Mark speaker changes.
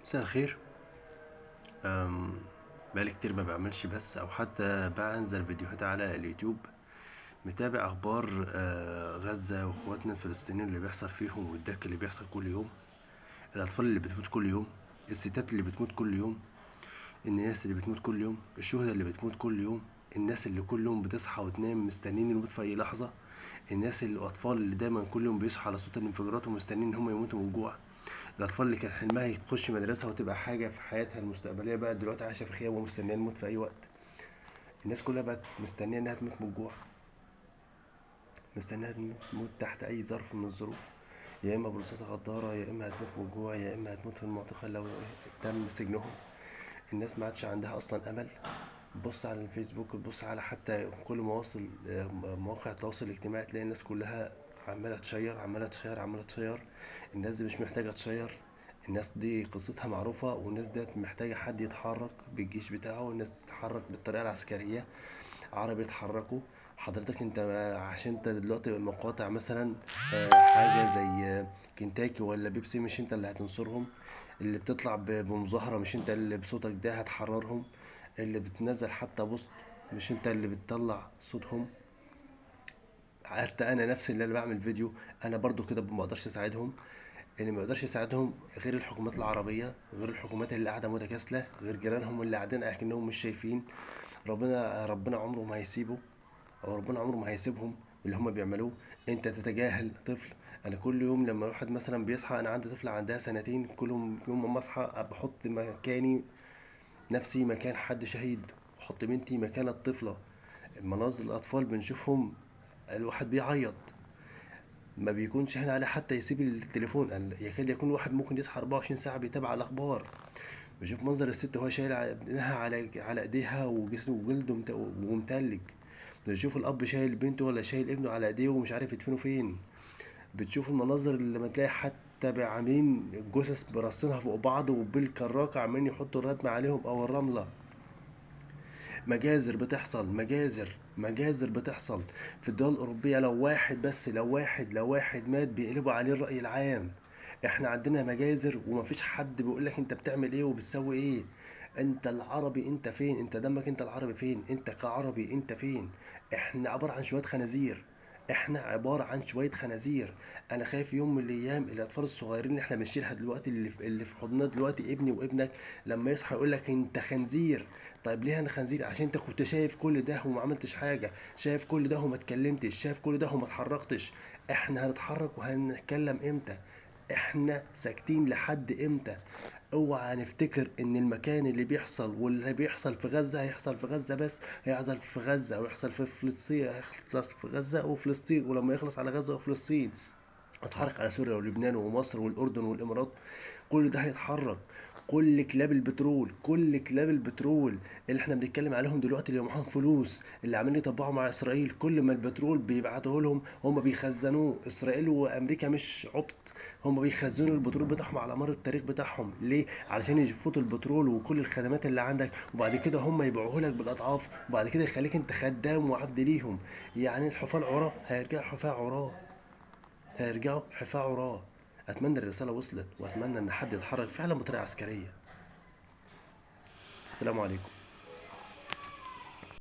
Speaker 1: مساء الخير. أم، بقالي كتير ما بعملش بس او حتى بنزل فيديوهات على اليوتيوب. متابع اخبار غزة واخواتنا الفلسطينيين اللي بيحصل فيهم، والدك اللي بيحصل كل يوم، الاطفال اللي بتموت كل يوم، الستات اللي بتموت كل يوم، الناس اللي بتموت كل يوم، الشهداء اللي بتموت كل يوم، الناس اللي كل يوم بتصحى وتنام مستنين الموت في اي لحظة، الناس اللي الاطفال اللي دايما كل يوم بيصحوا على صوت الانفجارات ومستنين ان هم يموتوا من الجوع. الأطفال اللي كان حلمها تخش مدرسة وتبقى حاجة في حياتها المستقبلية بقى دلوقتي عايشة في خياب ومستنية الموت في أي وقت. الناس كلها بقت مستنية إنها تموت من الجوع، مستنية تموت تحت أي ظرف من الظروف، يا إما برصاصة غدارة، يا إما هتموت من الجوع، يا إما هتموت في المعتقل لو تم سجنهم. الناس ما عادش عندها أصلا أمل. تبص على الفيسبوك، تبص على حتى كل مواقع التواصل الاجتماعي، تلاقي الناس كلها عمالة تشير عمالة تشير عمالة تشير. الناس دي مش محتاجة تشير، الناس دي قصتها معروفة، والناس ديت محتاجة حد يتحرك بالجيش بتاعه، والناس تتحرك بالطريقة العسكرية، عرب يتحركوا. حضرتك انت عشان انت دلوقتي مقاطع مثلا حاجة زي كنتاكي ولا بيبسي، مش انت اللي هتنصرهم. اللي بتطلع بمظاهرة مش انت اللي بصوتك ده هتحررهم. اللي بتنزل حتى بوست مش انت اللي بتطلع صوتهم. حتى انا نفسي اللي انا بعمل فيديو، انا برضو كده ما بقدرش اساعدهم. اللي ما يقدرش يساعدهم غير الحكومات العربية، غير الحكومات اللي قاعدة متكاسلة، غير جيرانهم اللي قاعدين اكنهم مش شايفين. ربنا عمره ما هيسيبه، او ربنا عمره ما هيسيبهم اللي هم بيعملوه. انت تتجاهل طفل. انا كل يوم لما واحد مثلا بيصحى، انا عندي طفلة عندها سنتين، كل يوم ما اصحى بحط مكاني نفسي مكان حد شهيد، بحط بنتي مكان الطفلة. مناظر الأطفال بنشوفهم الواحد بيعيط، ما بيكونش هنا عليه حتى يسيب التليفون. يكاد يكون واحد ممكن يصحى 24 ساعة بيتابع الأخبار. بشوف منظر الست وهي شايلة ابنها على ايديها وجسمه وجلده ومتلج. بشوف الأب شايل بنته ولا شايل ابنه على ايديه ومش عارف يدفنه فين. بتشوف المناظر اللي لما تلاقي حتى عاملين جثث برصينها فوق بعض وبالكراكة عمالين يحطوا الردم عليهم أو الرملة. مجازر بتحصل، مجازر بتحصل في الدول الأوروبية. لو واحد مات بيقلبوا عليه الرأي العام. احنا عندنا مجازر ومفيش حد بيقولك انت بتعمل ايه وبتسوي ايه. انت العربي انت فين؟ انت دمك انت العربي فين؟ انت كعربي انت فين؟ احنا عبارة عن شوية خنازير، احنا عبارة عن شوية خنازير. انا خايف يوم من الايام الاطفال الصغيرين اللي احنا بنشيلها دلوقتي، اللي في حضننا دلوقتي، ابني وابنك، لما يصحى يقول لك انت خنزير. طيب ليه انا خنزير؟ عشان انت كنت شايف كل ده وما عملتش حاجة، شايف كل ده وما اتكلمتش، شايف كل ده وما اتحركتش. احنا هنتحرك وهنتكلم امتى؟ احنا ساكتين لحد امتى؟ اوعى نفتكر ان المكان اللي بيحصل واللي بيحصل في غزة هيحصل في غزة بس، هيحصل في غزة ويحصل في فلسطين، هيخلص في غزة وفلسطين، ولما يخلص على غزة وفلسطين اتحرك على سوريا ولبنان ومصر والأردن والإمارات. كل ده هيتحرك. كل كلاب البترول اللي احنا بنتكلم عليهم دلوقتي، اللي معاهم فلوس، اللي عاملين يطبعوا مع اسرائيل، كل ما البترول بيبعتوه لهم هم بيخزنوه. اسرائيل وامريكا مش عبط، هم بيخزنوا البترول بتاعهم على مر التاريخ بتاعهم. ليه؟ علشان يفوتوا البترول وكل الخدمات اللي عندك، وبعد كده هم يبيعوه لك بالاضعاف، وبعد كده يخليك انت خدام وعبد ليهم. يعني الحفاة العراة هيرجعوا حفاة عراة، هيرجعوا حفاة عراة. اتمنى الرسالة وصلت، واتمنى ان حد يتحرك فعلا بطريقة عسكرية. السلام عليكم.